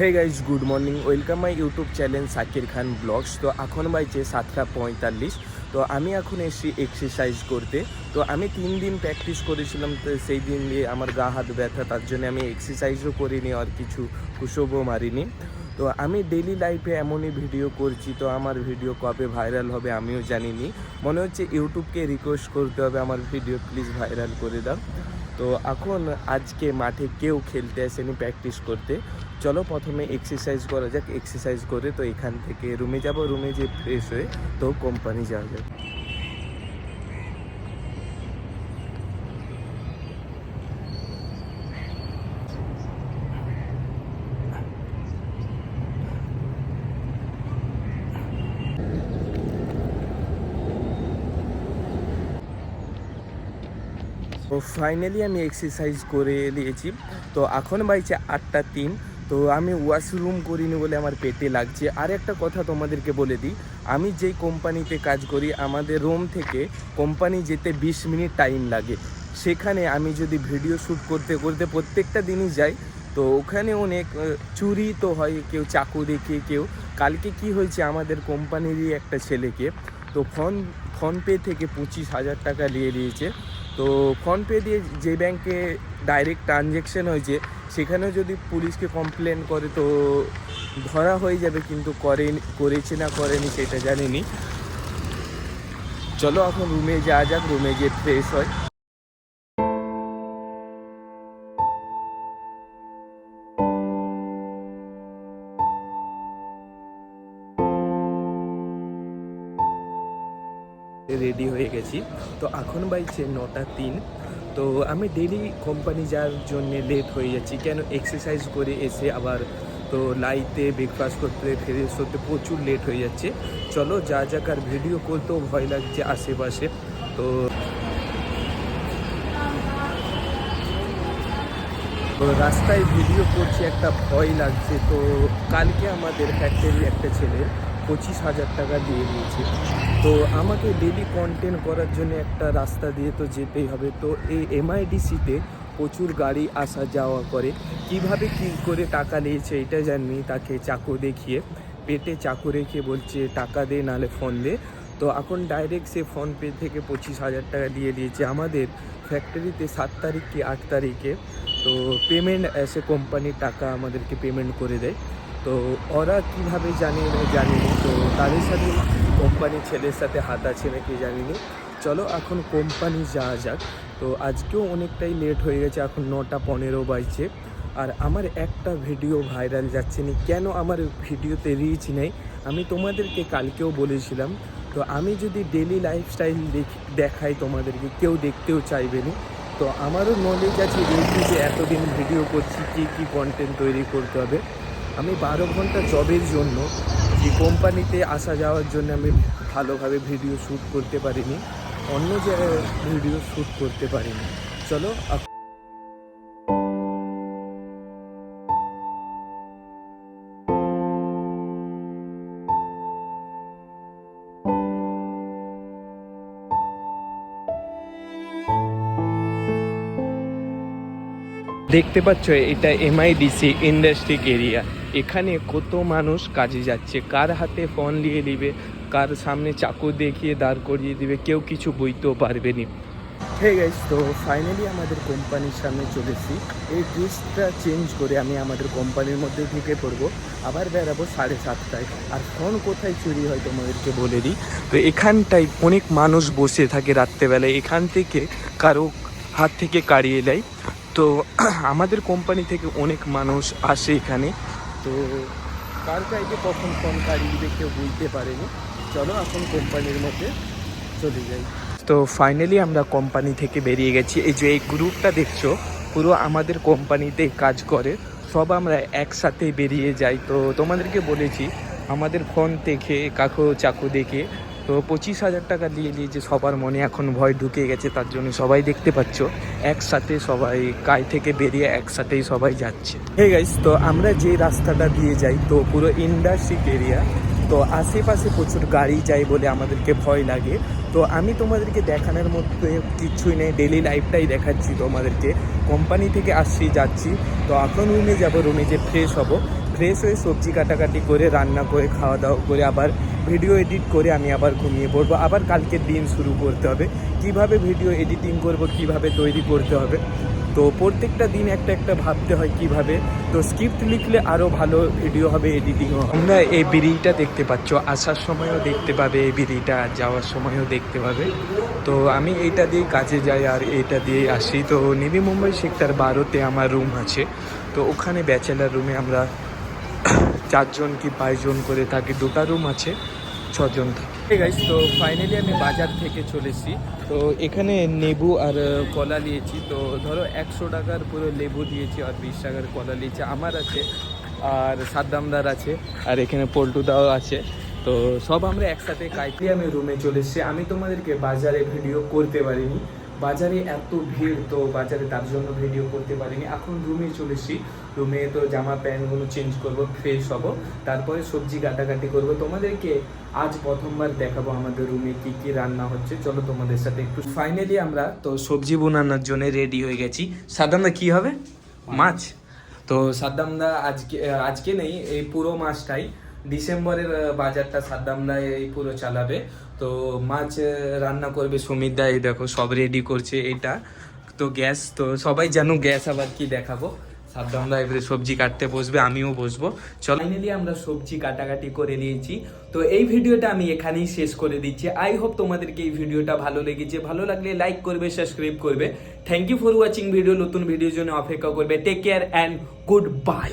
Hey guys good morning, welcome my YouTube channel Sakir Khan blogs. তো এখন বাজছে 7:45। তো আমি এখন এসেছি এক্সারসাইজ করতে। তো আমি 3 দিন প্র্যাকটিস করেছিলাম, তো সেই দিন দিয়ে আমার গা হাত ব্যথা, তার জন্য আমি এক্সারসাইজও করিনি আর কিছু পুশআপও মারিনি। তো আমি ডেইলি লাইফে এমনই ভিডিও করছি, তো আমার ভিডিও কবে ভাইরাল হবে আমিও জানিনি। মনে হচ্ছে ইউটিউবকে রিকোয়েস্ট করতে হবে আমার ভিডিও প্লিজ ভাইরাল করে দাও। তো এখন আজকে মাঠে কেউ খেলতে আসেনি প্র্যাকটিস করতে। চলো প্রথমে এক্সারসাইজ করা যাক। এক্সারসাইজ করে তো এখান থেকে রুমে যাব, রুমে যে ফ্রেশ হয়ে তো কোম্পানি যাওয়া যাক। তো ফাইনালি আমি এক্সারসাইজ করে নিয়েছি। তো এখন বাজছে 8:03। তো আমি ওয়াশরুম করিনি বলে আমার পেটে লাগছে। আর একটা কথা তোমাদেরকে বলে দিই, আমি যেই কোম্পানিতে কাজ করি আমাদের রুম থেকে কোম্পানি যেতে 20 মিনিট টাইম লাগে। সেখানে আমি যদি ভিডিও শ্যুট করতে করতে প্রত্যেকটা দিনই যাই, তো ওখানে অনেক চুরি তো হয়, কেউ চাকু দেখে কেউ। কালকে কি হয়েছে, আমাদের কোম্পানিরই একটা ছেলেকে তো ফোনপে থেকে 25,000 টাকা নিয়ে নিয়েছে। তো ফোনপে দিয়ে যে ব্যাংকে ডাইরেক্ট ট্রানজ্যাকশন হয়েছে সেখানেও যদি পুলিশকে কমপ্লেন করে তো ধরা হয়ে যাবে, কিন্তু করেছে না করেনি সেটা জানিনি। চলো এখন রুমে যাওয়া যাক, রুমে গিয়ে ফ্রেশ হয়। রেডি হয়ে গেছি। তো এখন বাজছে 9:03। তো আমি ডেইলি কোম্পানি যাওয়ার জন্য লেট হয়ে যাচ্ছি, কেন এক্সারসাইজ করে এসে আবার তো লাইতে ব্রেকফাস্ট করতে ফ্রেশ হতে প্রচুর লেট হয়ে যাচ্ছে। চলো যা যাক, আর ভিডিও করতেও ভয় লাগছে আশেপাশে। তো রাস্তায় ভিডিও করছি, একটা ভয় লাগছে। তো কালকে আমাদের ফ্যাক্টরি একটা ছেলে 25,000 টাকা দিয়ে দিয়েছে। তো আমাকে ডেলি কন্টেন্ট করার জন্য একটা রাস্তা দিয়ে তো যেতেই হবে। তো এই এমআইডিসিতে প্রচুর গাড়ি আসা যাওয়া করে। কিভাবে কী করে টাকা নিয়েছে এটা জানি। তাকে চাকু দেখিয়ে পেটে চাকু রেখে বলছে টাকা দে নাহলে ফোন দে। তো এখন ডাইরেক্ট সে ফোনপে থেকে 25,000 টাকা দিয়ে দিয়েছে। আমাদের ফ্যাক্টরিতে 7 তারিখ কি 8 তারিখে তো পেমেন্ট এসে কোম্পানির টাকা আমাদেরকে পেমেন্ট করে দেয়। তো ওরা কীভাবে জানিনি। তো তাদের সাথে কোম্পানির ছেলের সাথে হাত আছে নাকি জানিনি। চলো এখন কোম্পানি যাওয়া যাক। তো আজকেও অনেকটাই লেট হয়ে গেছে, এখন 9:15 বাজছে। আর আমার একটা ভিডিও ভাইরাল যাচ্ছে না কেন, আমার ভিডিওতে রিচ নেই। আমি তোমাদেরকে কালকেও বলেছিলাম, তো আমি যদি ডেলি লাইফস্টাইল দেখাই তোমাদেরকে কেউ দেখতেও চাইবে না। তো আমারও নলেজ আছে যে এতদিন ভিডিও করছি, কী কন্টেন্ট তৈরি করতে হবে। আমি 12 ঘন্টা জবের জন্য যে কোম্পানিতে আসা যাওয়ার জন্য আমি ভালোভাবে ভিডিও শ্যুট করতে পারিনি, অন্য জায়গায় ভিডিও শ্যুট করতে পারিনি। চলো দেখতে পাচ্ছ এটা এমআইডিসি ইন্ডাস্ট্রিক এরিয়া। এখানে কত মানুষ কাজে যাচ্ছে, কার হাতে ফোন নিয়ে দিবে, কার সামনে চাকু দেখিয়ে দাঁড় করিয়ে দিবে, কেউ কিছু বুঝতেও পারবে না। হে গাইস, তো ফাইনালি আমাদের কোম্পানির সামনে চলেছি। এই ড্রেসটা চেঞ্জ করে আমি আমাদের কোম্পানির মধ্যে ঢুকে পড়বো, আবার বেরাবো 7:30টায়। আর ফোন কোথায় চুরি হয় তোমাদেরকে বলে দিই। তো এখানটায় অনেক মানুষ বসে থাকে রাত্রেবেলায়, এখান থেকে কারো হাত থেকে কাড়িয়ে নেয়। তো আমাদের কোম্পানি থেকে অনেক মানুষ আসে এখানে। তো কার কাছে কখন ফোন কাড়িয়ে দিবে কেউ বুঝতে পারেনি। চলো এখন কোম্পানির মধ্যে চলে যাই। তো ফাইনালি আমরা কোম্পানি থেকে বেরিয়ে গেছি। এই যে এই গ্রুপটা দেখছো পুরো আমাদের কোম্পানিতেই কাজ করে, সব আমরা একসাথে বেরিয়ে যাই। তো তোমাদেরকে বলেছি আমাদের ফোন দেখে কাকু চাকু দেখে তো 25,000 টাকা দিয়ে দিয়েছে। সবার মনে এখন ভয় ঢুকে গেছে, তার জন্য সবাই দেখতে পাচ্ছ একসাথে সবাই কাজ থেকে বেরিয়ে একসাথেই সবাই যাচ্ছে। হে গাইস, তো আমরা যে রাস্তাটা দিয়ে যাই তো পুরো ইন্ডাস্ট্রিক এরিয়া। তো আশেপাশে প্রচুর গাড়ি যায় বলে আমাদেরকে ভয় লাগে। তো আমি তোমাদেরকে দেখানোর মধ্যে কিছুই নেই, ডেলি লাইফটাই দেখাচ্ছি তোমাদেরকে। কোম্পানি থেকে আসছি যাচ্ছি, তো এখন রুমে যাব, রুমে যে ফ্রেশ হব, ফ্রেশ হয়ে সবজি কাটাকাটি করে রান্না করে খাওয়া দাওয়া করে আবার ভিডিও এডিট করে আমি আবার ঘুমিয়ে পড়বো। আবার কালকের দিন শুরু করতে হবে, কিভাবে ভিডিও এডিটিং করব, কিভাবে তৈরি করতে হবে। তো প্রত্যেকটা দিন একটা একটা ভাবতে হয় কিভাবে। তো স্ক্রিপ্ট লিখলে আরও ভালো ভিডিও হবে, এডিটিংও। আমরা এই ব্রিজটা দেখতে পাচ্ছ, আসার সময়ও দেখতে পাবে, এই ব্রিজটা যাওয়ার সময়ও দেখতে পাবে। তো আমি এইটা দিয়ে কাজে যাই আর এইটা দিয়ে আসি। তো নেভি মুম্বাই সেক্টর 12-তে আমার রুম আছে। তো ওখানে ব্যাচেলার রুমে আমরা 4 জন কি 5 জন করে থাকি, 2টা রুম আছে, 6 জন থাকি। গাইস, তো ফাইনালি আমি বাজার থেকে চলেছি। তো এখানে লেবু আর কলা নিয়েছি। তো ধরো 100 টাকার পুরো লেবু দিয়েছি আর 20 টাকার কলা নিয়েছি। আমার আছে আর সাদ্দামদার আছে আর এখানে পল্টুদাও আছে। তো সব আমরা একসাথে কাইতে আমি রুমে চলে এসেছি। আমি তোমাদেরকে বাজারে ভিডিও করতে পারিনি, বাজারে এত ভিড়, তো বাজারে তার জন্য ভিডিও করতে পারিনি। এখন রুমে চলে এসেছি। রুমে তো জামা প্যান্টগুলো চেঞ্জ করব, ফ্রেশ হব, তারপরে সবজি কাটাকাটি করব। তোমাদেরকে আজ প্রথমবার দেখাবো আমাদের রুমে কি কি রান্না হচ্ছে। চলো তোমাদের সাথে একটু। ফাইনালি আমরা তো সবজি বানানোর জন্য রেডি হয়ে গেছি। সাদ্দামদা কি হবে? মাছ। তো সাদ্দামদা আজকে নেই, এই পুরো মাসটাই ডিসেম্বরের বাজারটা সাদ্দামদা এই পুরো চালাবে। তো মাছ রান্না করবে সুমিত দা। এই দেখো সব রেডি করছে। এটা তো গ্যাস, তো সবাই জানো গ্যাস আবার কি দেখাবো। সাদ্দামদা এবারে সবজি কাটতে বসবে, আমিও বসবো। চলো, ফাইনালি আমরা সবজি কাটাকাটি করে নিয়েছি। তো এই ভিডিওটা আমি এখানেই শেষ করে দিচ্ছি। আই হোপ তোমাদেরকে এই ভিডিওটা ভালো লেগেছে। ভালো লাগলে লাইক করবে, সাবস্ক্রাইব করবে। Thank you for watching video. নতুন ভিডিওর জন্য অপেক্ষা করবে। Take care and good bye.